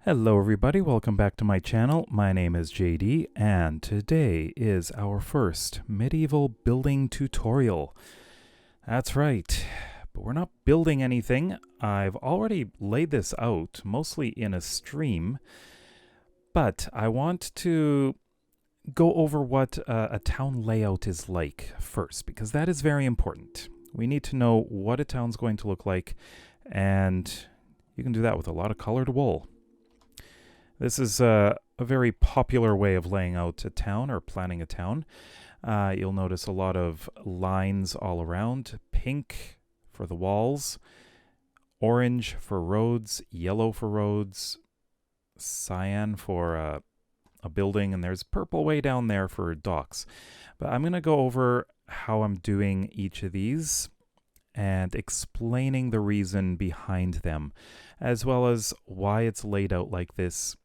Hello everybody, welcome back to my channel. My name is JD and today is our first medieval building tutorial. That's right, but we're not building anything. I've already laid this out, mostly in a stream, but I want to go over what a town layout is like first, because that is very important. We need to know what a town's going to look like, and you can do that with a lot of colored wool. This is a very popular way of laying out a town or planning a town. You'll notice a lot of lines all around. Pink for the walls, orange for roads, yellow for roads, cyan for a building, and there's purple way down there for docks. But I'm going to go over how I'm doing each of these and explaining the reason behind them, as well as why it's laid out like this,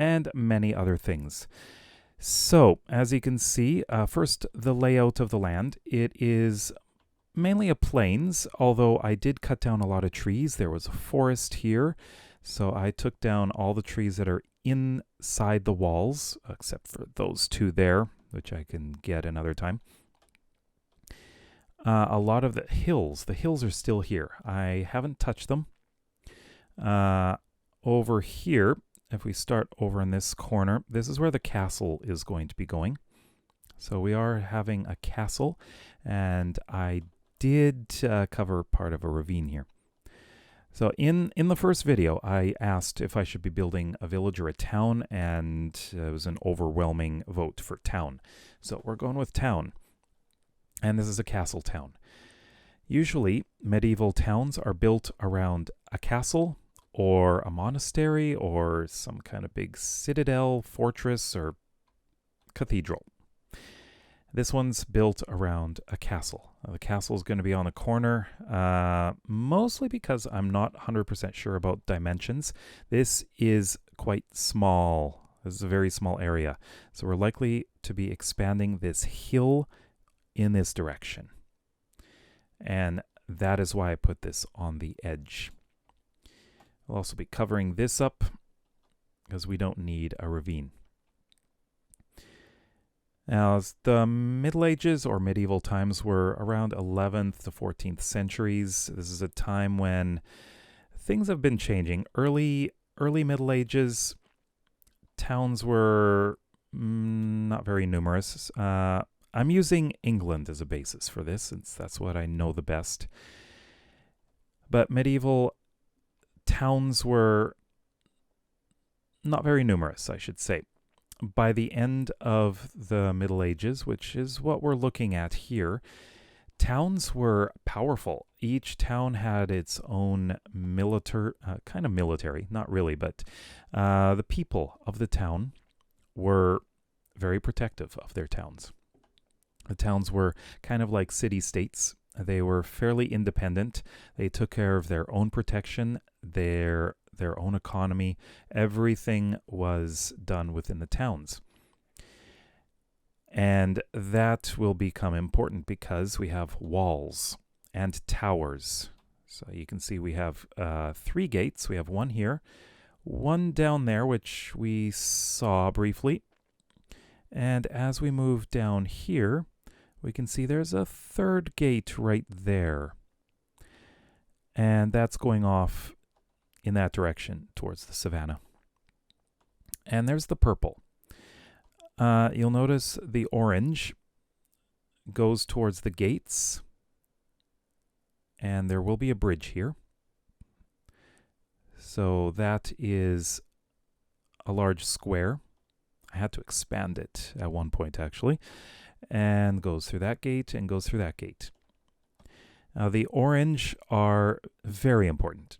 and many other things. So, as you can see, first, the layout of the land. It is mainly a plains, although I did cut down a lot of trees. There was a forest here, so I took down all the trees that are inside the walls, except for those two there, which I can get another time. A lot of the hills are still here. I haven't touched them. Over here, if we start over in this corner, this is where the castle is going to be going. So we are having a castle, and I did cover part of a ravine here. So in the first video, I asked if I should be building a village or a town, and it was an overwhelming vote for town. So we're going with town, and this is a castle town. Usually, medieval towns are built around a castle, or a monastery, or some kind of big citadel, fortress, or cathedral. This one's built around a castle. The castle is going to be on a corner, mostly because I'm not 100% sure about dimensions. This is quite small. This is a very small area. So we're likely to be expanding this hill in this direction. And that is why I put this on the edge. We'll also be covering this up because we don't need a ravine. Now, the Middle Ages or medieval times were around 11th to 14th centuries. This is a time when things have been changing. Early Middle Ages, towns were not very numerous. I'm using England as a basis for this, since that's what I know the best. But medieval towns were not very numerous, I should say. By the end of the Middle Ages, which is what we're looking at here, towns were powerful. Each town had its own kind of military, not really, but the people of the town were very protective of their towns. The towns were kind of like city-states. They were fairly independent. They took care of their own protection, their own economy. Everything was done within the towns. And that will become important because we have walls and towers. So you can see we have 3 gates. We have one here, one down there, which we saw briefly. And as we move down here, we can see there's a 3rd gate right there. And that's going off in that direction towards the savannah. And there's the purple. You'll notice the orange goes towards the gates. And there will be a bridge here. So that is a large square. I had to expand it at one point, actually. And goes through that gate and goes through that gate. Now, the orange are very important.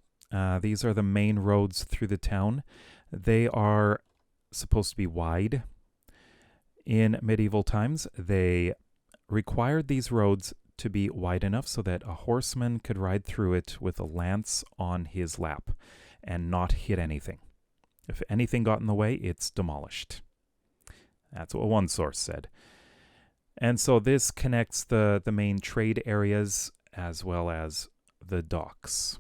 These are the main roads through the town. They are supposed to be wide. In medieval times, they required these roads to be wide enough so that a horseman could ride through it with a lance on his lap and not hit anything. If anything got in the way, it's demolished. That's what one source said. And so this connects the main trade areas as well as the docks.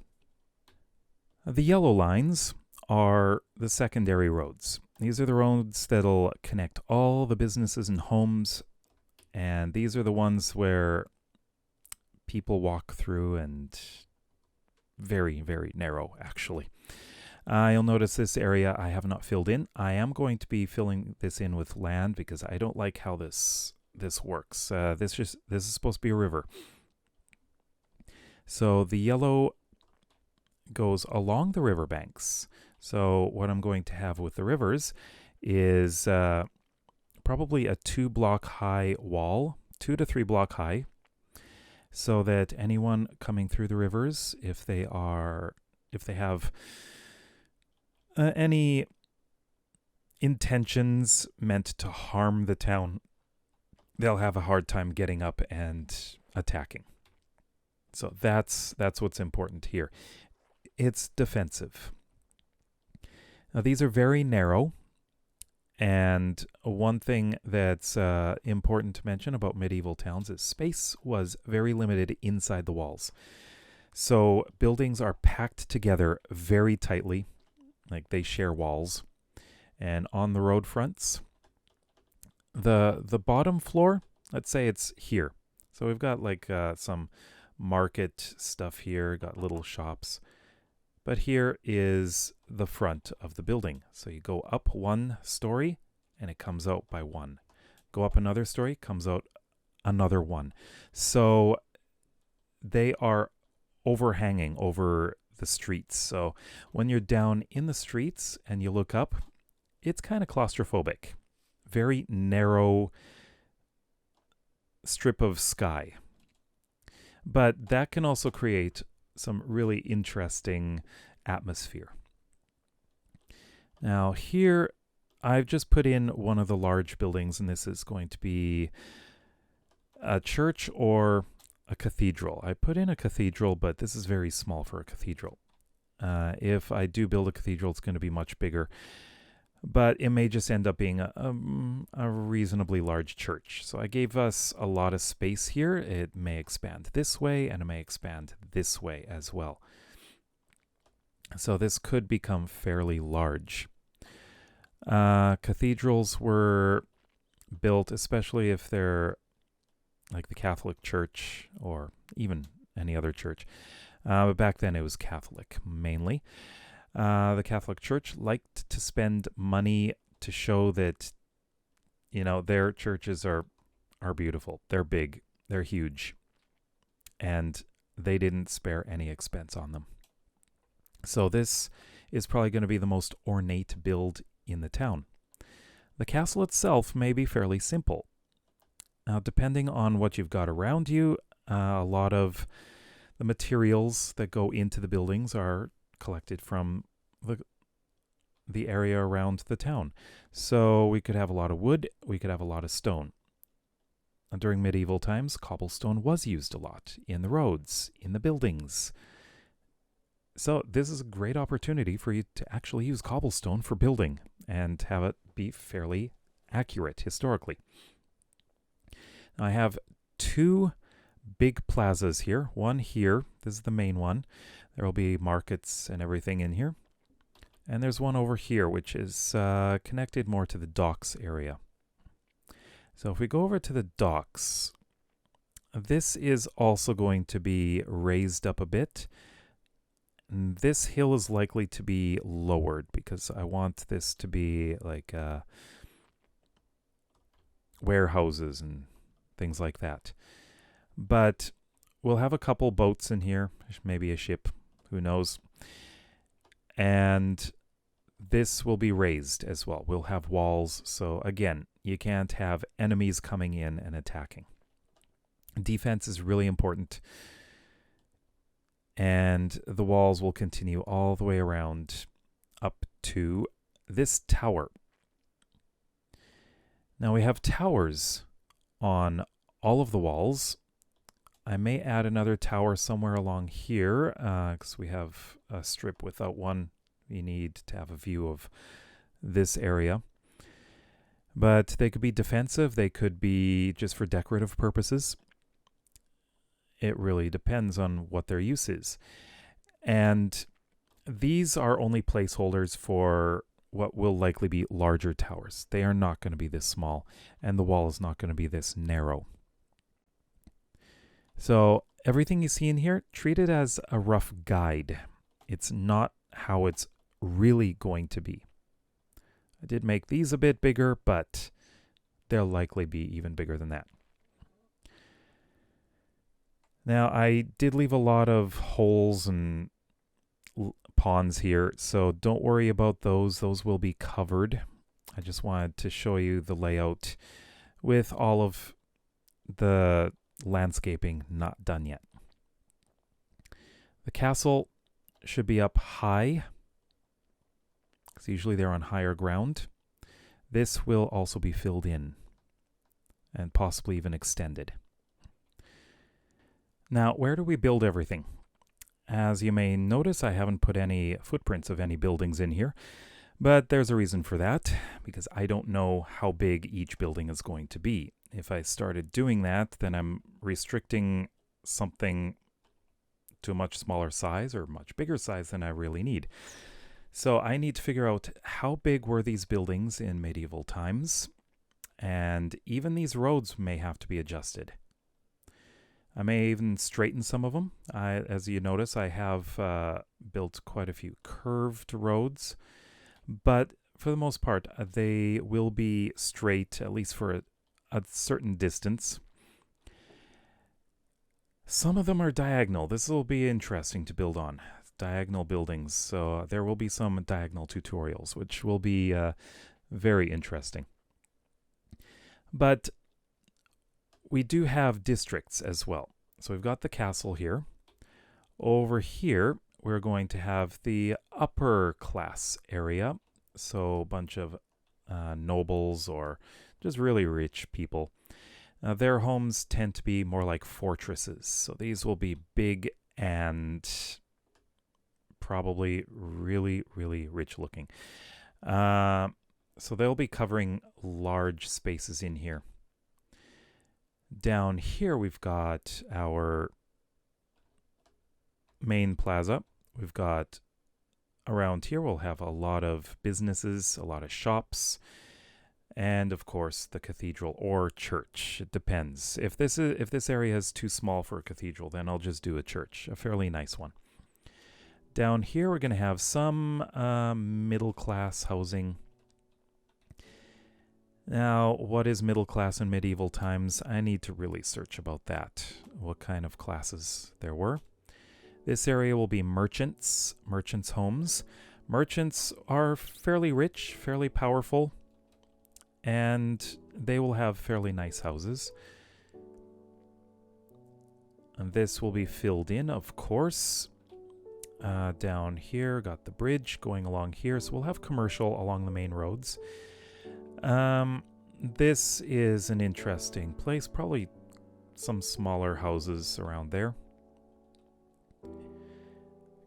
The yellow lines are the secondary roads. These are the roads that'll connect all the businesses and homes, and these are the ones where people walk through, and very, very narrow, actually. You'll notice this area I have not filled in. I am going to be filling this in with land because I don't like how this works. This is supposed to be a river. So the yellow goes along the riverbanks. So what I'm going to have with the rivers is probably a 2-block high wall, 2 to 3 block high, so that anyone coming through the rivers, if they have any intentions meant to harm the town, they'll have a hard time getting up and attacking. So that's what's important here. It's defensive. Now these are very narrow, and one thing that's important to mention about medieval towns is space was very limited inside the walls. So buildings are packed together very tightly, like they share walls. And on the road fronts, the bottom floor, let's say it's here. So we've got like some market stuff here, got little shops. But here is the front of the building. So you go up 1 story and it comes out by 1. Go up another story, comes out another 1. So they are overhanging over the streets. So when you're down in the streets and you look up, it's kind of claustrophobic. Very narrow strip of sky. But that can also create some really interesting atmosphere. Now here I've just put in one of the large buildings, and this is going to be a church or a cathedral. I put in a cathedral, but this is very small for a cathedral. If I do build a cathedral, it's going to be much bigger. But it may just end up being a reasonably large church. So I gave us a lot of space here. It may expand this way, and it may expand this way as well. So this could become fairly large. Cathedrals were built, especially if they're like the Catholic Church or even any other church. But back then it was Catholic mainly. The Catholic Church liked to spend money to show that, their churches are beautiful. They're big. They're huge. And they didn't spare any expense on them. So this is probably going to be the most ornate build in the town. The castle itself may be fairly simple. Now, depending on what you've got around you, a lot of the materials that go into the buildings are collected from the area around the town. So we could have a lot of wood, we could have a lot of stone. During medieval times, cobblestone was used a lot in the roads, in the buildings. So this is a great opportunity for you to actually use cobblestone for building and have it be fairly accurate historically. Now I have 2 big plazas here. One here, this is the main one. There will be markets and everything in here. And there's one over here, which is connected more to the docks area. So if we go over to the docks, this is also going to be raised up a bit. And this hill is likely to be lowered because I want this to be like warehouses and things like that. But we'll have a couple boats in here, maybe a ship, who knows. And this will be raised as well. We'll have walls. So again, you can't have enemies coming in and attacking. Defense is really important. And the walls will continue all the way around up to this tower. Now we have towers on all of the walls. I may add another tower somewhere along here because we have a strip without one. We need to have a view of this area. But they could be defensive. They could be just for decorative purposes. It really depends on what their use is. And these are only placeholders for what will likely be larger towers. They are not going to be this small, and the wall is not going to be this narrow. So everything you see in here, treat it as a rough guide. It's not how it's really going to be. I did make these a bit bigger, but they'll likely be even bigger than that. Now, I did leave a lot of holes and ponds here, so don't worry about those. Those will be covered. I just wanted to show you the layout with all of the landscaping not done yet. The castle should be up high, because usually they're on higher ground. This will also be filled in and possibly even extended. Now, where do we build everything? As you may notice, I haven't put any footprints of any buildings in here, but there's a reason for that, because I don't know how big each building is going to be. If I started doing that, then I'm restricting something to a much smaller size or much bigger size than I really need. So I need to figure out how big were these buildings in medieval times, and even these roads may have to be adjusted. I may even straighten some of them. As you notice, I have built quite a few curved roads, but for the most part, they will be straight, at least for a certain distance. Some of them are diagonal. This will be interesting to build on. Diagonal buildings, so there will be some diagonal tutorials, which will be very interesting. But we do have districts as well. So we've got the castle here. Over here, we're going to have the upper class area. So a bunch of nobles or just really rich people. Their homes tend to be more like fortresses. So these will be big and probably really, really rich looking. So they'll be covering large spaces in here. Down here, we've got our main plaza. We've got around here, we'll have a lot of businesses, a lot of shops, and of course the cathedral or church. It depends. If this area is too small for a cathedral, then I'll just do a church, a fairly nice one. Down here, we're going to have some middle class housing. Now, what is middle class in medieval times? I need to really search about that, what kind of classes there were. This area will be merchants' homes. Merchants are fairly rich, fairly powerful, and they will have fairly nice houses. And this will be filled in, of course. Down here, got the bridge going along here, so we'll have commercial along the main roads. This is an interesting place, probably some smaller houses around there.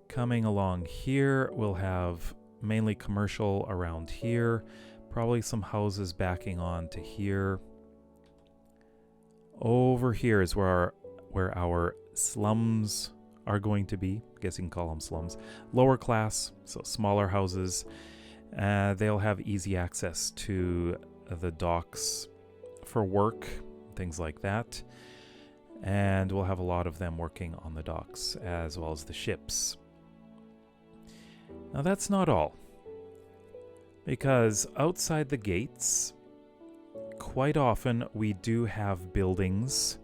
Coming along here, we'll have mainly commercial around here, probably some houses backing on to here. Over here is where our slums are going to be. I guess you can call them slums. Lower class, so smaller houses. They'll have easy access to the docks for work, things like that. And we'll have a lot of them working on the docks as well as the ships. Now that's not all, because outside the gates, quite often we do have buildings,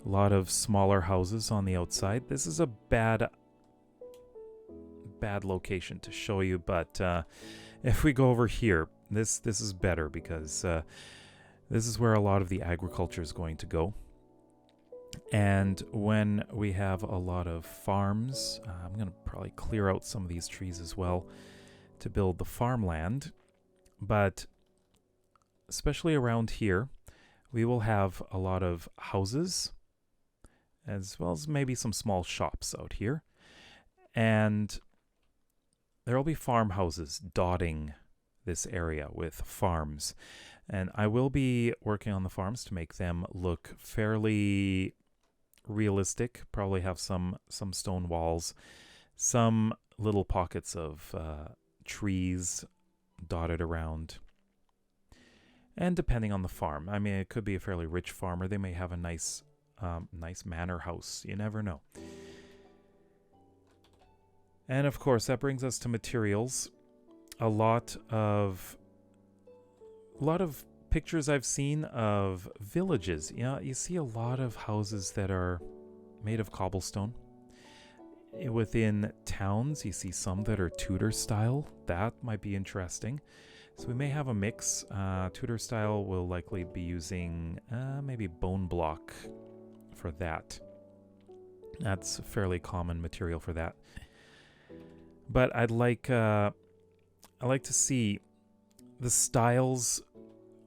a lot of smaller houses on the outside. This is a bad location to show you, but if we go over here, this is better, because this is where a lot of the agriculture is going to go. And when we have a lot of farms, I'm going to probably clear out some of these trees as well to build the farmland. But especially around here, we will have a lot of houses, as well as maybe some small shops out here. And there will be farmhouses dotting this area with farms. And I will be working on the farms to make them look fairly realistic. Probably have some stone walls, some little pockets of trees dotted around. And depending on the farm, I mean, it could be a fairly rich farmer. They may have a nice manor house. You never know. And of course, that brings us to materials. A lot of pictures I've seen of villages. Yeah, you see a lot of houses that are made of cobblestone. Within towns, you see some that are Tudor style. That might be interesting. So we may have a mix. Tudor style will likely be using maybe bone block for that. That's a fairly common material for that. But I like to see the styles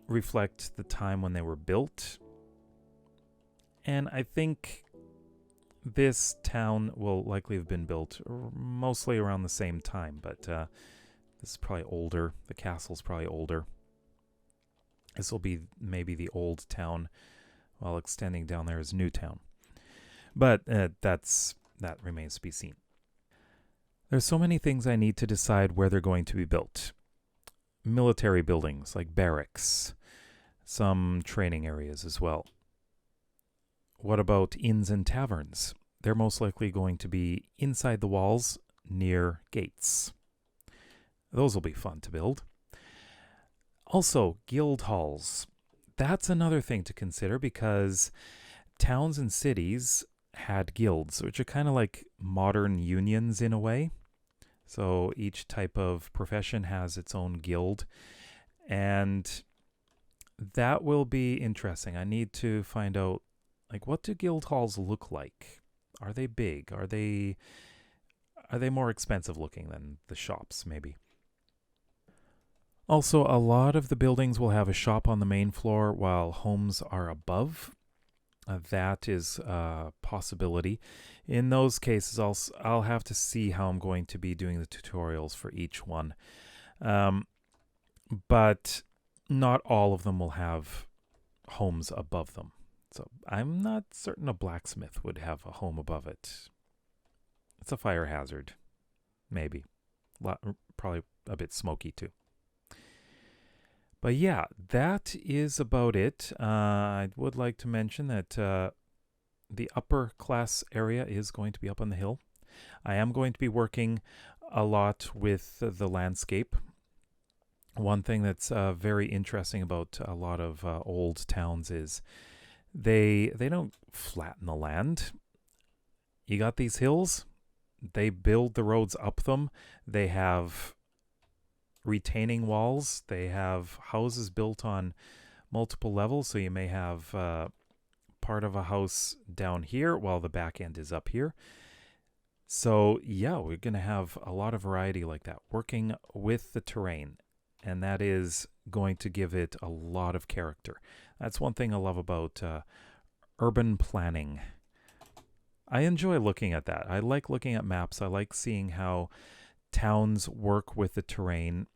reflect the time when they were built. And I think this town will likely have been built mostly around the same time, but this is probably older. The castle's probably older. This will be maybe the old town, while extending down there is new town. But that remains to be seen. There's so many things I need to decide where they're going to be built. Military buildings like barracks, some training areas as well. What about inns and taverns? They're most likely going to be inside the walls near gates. Those will be fun to build. Also, guild halls. That's another thing to consider because towns and cities had guilds, which are kind of like modern unions in a way. So each type of profession has its own guild. And that will be interesting. I need to find out, like, what do guild halls look like? Are they big? Are they more expensive looking than the shops, maybe? Also, a lot of the buildings will have a shop on the main floor while homes are above. That is a possibility. In those cases, I'll have to see how I'm going to be doing the tutorials for each one. But not all of them will have homes above them. So I'm not certain a blacksmith would have a home above it. It's a fire hazard. Maybe. Probably a bit smoky too. But yeah, that is about it. I would like to mention that the upper class area is going to be up on the hill. I am going to be working a lot with the landscape. One thing that's very interesting about a lot of old towns is they don't flatten the land. You got these hills, they build the roads up them. They have retaining walls. They have houses built on multiple levels. So you may have part of a house down here while the back end is up here. So yeah, we're going to have a lot of variety like that, working with the terrain. And that is going to give it a lot of character. That's one thing I love about urban planning. I enjoy looking at that. I like looking at maps. I like seeing how towns work with the terrain,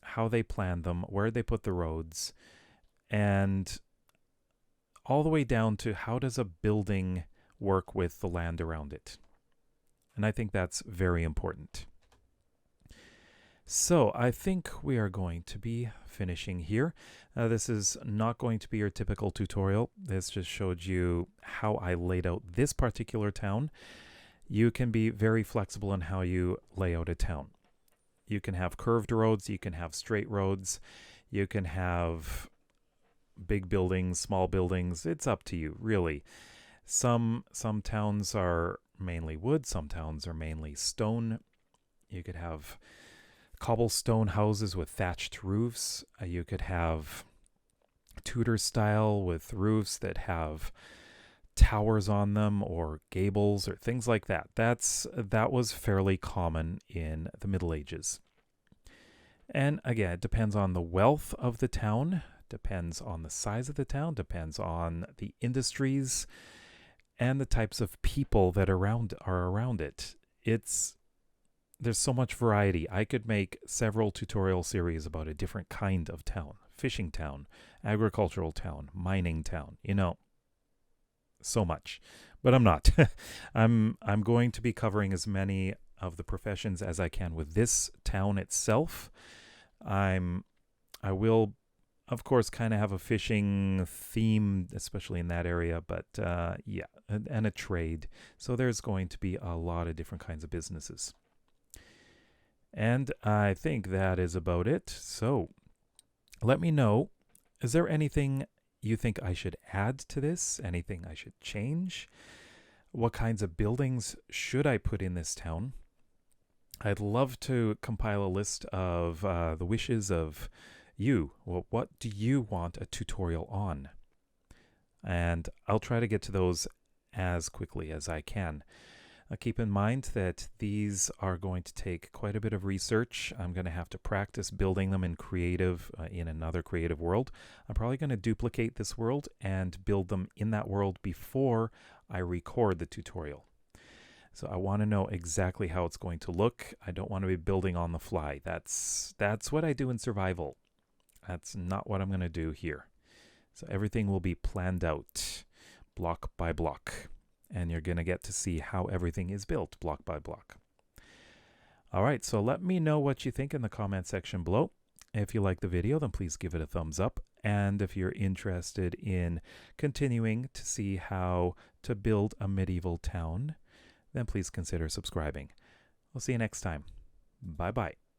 how they plan them, where they put the roads, and all the way down to how does a building work with the land around it. And I think that's very important. So I think we are going to be finishing here. This is not going to be your typical tutorial. This just showed you how I laid out this particular town. You can be very flexible in how you lay out a town. You can have curved roads, you can have straight roads, you can have big buildings, small buildings. It's up to you, really. Some towns are mainly wood, some towns are mainly stone. You could have cobblestone houses with thatched roofs. You could have Tudor style with roofs that have towers on them or gables or things like that. That was fairly common in the Middle Ages. And again, it depends on the wealth of the town, depends on the size of the town, depends on the industries and the types of people that are around it. There's so much variety. I could make several tutorial series about a different kind of town. Fishing town, agricultural town, mining town, so much. But I'm not. I'm going to be covering as many of the professions as I can with this town itself. I will, of course, kind of have a fishing theme, especially in that area, but yeah, and a trade. So there's going to be a lot of different kinds of businesses. And I think that is about it. So let me know, is there anything you think I should add to this? Anything I should change? What kinds of buildings should I put in this town? I'd love to compile a list of the wishes of you. Well, what do you want a tutorial on? And I'll try to get to those as quickly as I can. Keep in mind that these are going to take quite a bit of research. I'm going to have to practice building them in in another creative world. I'm probably going to duplicate this world and build them in that world before I record the tutorial. So I want to know exactly how it's going to look. I don't want to be building on the fly. That's what I do in survival. That's not what I'm going to do here. So everything will be planned out block by block. And you're going to get to see how everything is built block by block. All right, so let me know what you think in the comment section below. If you like the video, then please give it a thumbs up. And if you're interested in continuing to see how to build a medieval town, then please consider subscribing. We'll see you next time. Bye-bye.